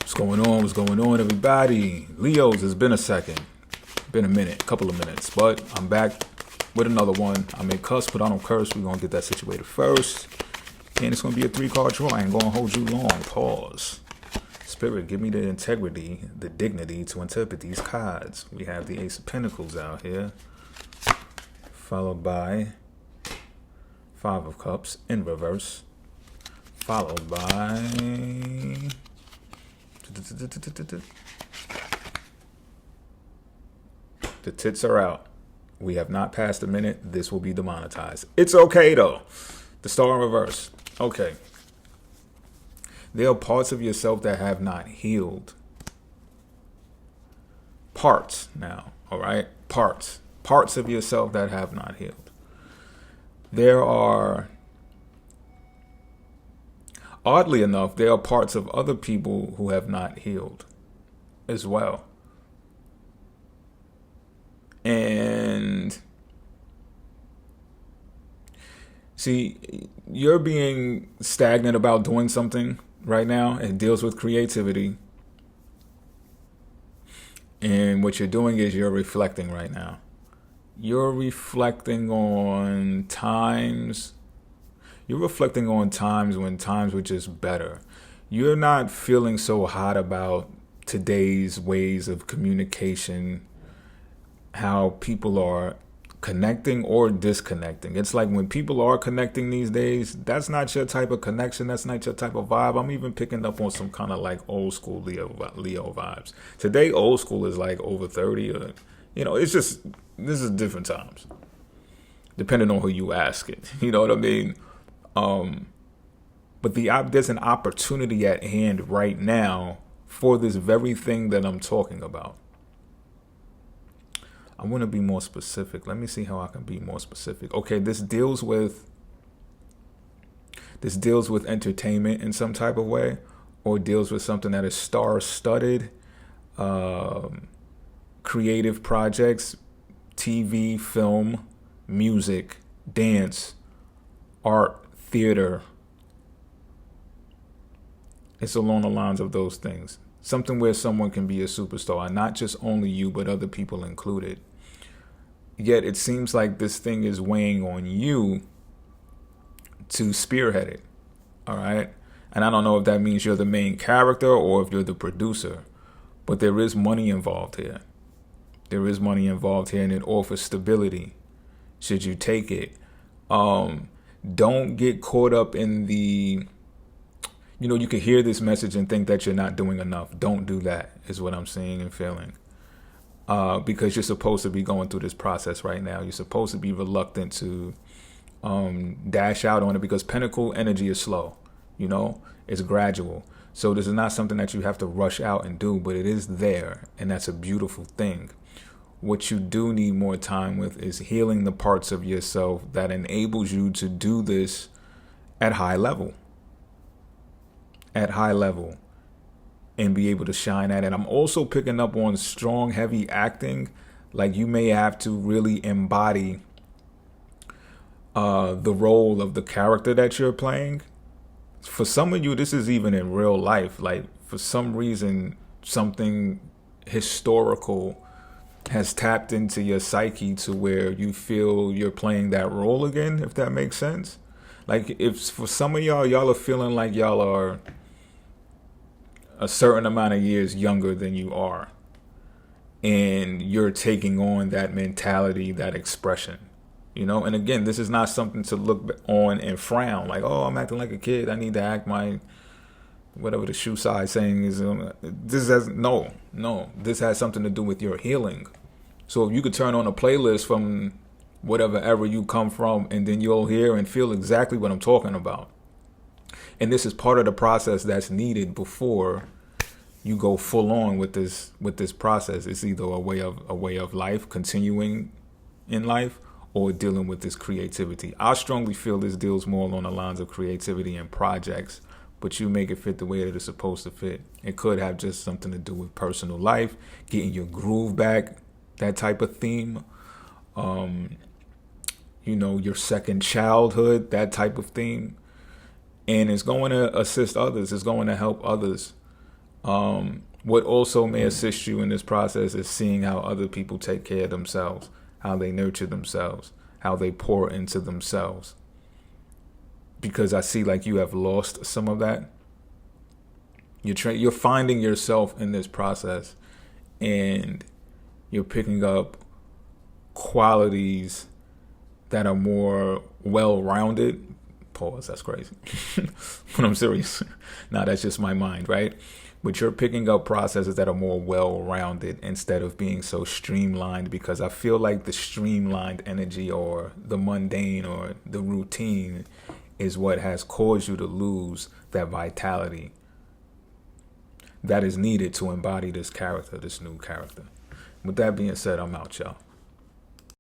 What's going on? What's going on, everybody? Leos, it's been a second. Been a minute, couple of minutes. But I'm back with another one. I may cuss, but I don't curse. We're going to get that situated first. And it's going to be a 3-card draw. I ain't going to hold you long. Pause. Spirit, give me the integrity, the dignity to interpret these cards. We have the Ace of Pentacles out here, followed by 5 of Cups in reverse, followed by the tits are out. We have not passed a minute. This will be demonetized. It's okay though. The Star in reverse. Okay. There are parts of yourself that have not healed. Parts now, all right? Parts of yourself that have not healed. There are, oddly enough, there are parts of other people who have not healed as well. And see, you're being stagnant about doing something right now. It deals with creativity. And what you're doing is you're reflecting right now. You're reflecting on times. You're reflecting on times when times were just better. You're not feeling so hot about today's ways of communication, how people are connecting or disconnecting. It's like when people are connecting these days, that's not your type of connection. That's not your type of vibe. I'm even picking up on some kind of like old school Leo vibes. Today, old school is like over 30 or, it's just, this is different times, depending on who you ask it. You know what I mean? But there's an opportunity at hand right now for this very thing that I'm talking about. I want to be more specific. Let me see how I can be more specific. Okay, this deals with entertainment in some type of way, or deals with something that is star-studded, creative projects, TV, film, music, dance, art, theater. It's along the lines of those things. Something where someone can be a superstar, and not just only you, but other people included. Yet it seems like this thing is weighing on you to spearhead it. All right. And I don't know if that means you're the main character or if you're the producer, but there is money involved here. There is money involved here, and it offers stability should you take it. Don't get caught up in the, you can hear this message and think that you're not doing enough. Don't do that, is what I'm seeing and feeling. Because you're supposed to be going through this process right now. You're supposed to be reluctant to dash out on it, because Pentacle energy is slow. It's gradual. So this is not something that you have to rush out and do, but it is there, and that's a beautiful thing. What you do need more time with is healing the parts of yourself that enables you to do this at high level. And be able to shine at it. I'm also picking up on strong, heavy acting. Like you may have to really embody the role of the character that you're playing. For some of you, this is even in real life. Like for some reason, something historical has tapped into your psyche to where you feel you're playing that role again, if that makes sense. Like if for some of y'all are feeling like y'all are a certain amount of years younger than you are, and you're taking on that mentality, that expression, and again, this is not something to look on and frown like, oh, I'm acting like a kid, I need to act my whatever the shoe size saying is. This has something to do with your healing. So if you could turn on a playlist from whatever era you come from, and then you'll hear and feel exactly what I'm talking about. And this is part of the process that's needed before you go full on with this process. It's either a way of life, continuing in life, or dealing with this creativity. I strongly feel this deals more along the lines of creativity and projects, but you make it fit the way that it's supposed to fit. It could have just something to do with personal life, getting your groove back, that type of theme. Your second childhood, that type of theme. And it's going to assist others. It's going to help others What also may assist you in this process is seeing how other people take care of themselves, how they nurture themselves, how they pour into themselves. Because I see like you have lost some of that. You're finding yourself in this process, and you're picking up qualities that are more well-rounded. Pause, that's crazy. But I'm serious. Nah, that's just my mind, right? But you're picking up processes that are more well-rounded instead of being so streamlined, because I feel like the streamlined energy or the mundane or the routine is what has caused you to lose that vitality that is needed to embody this character, this new character. With that being said, I'm out, y'all.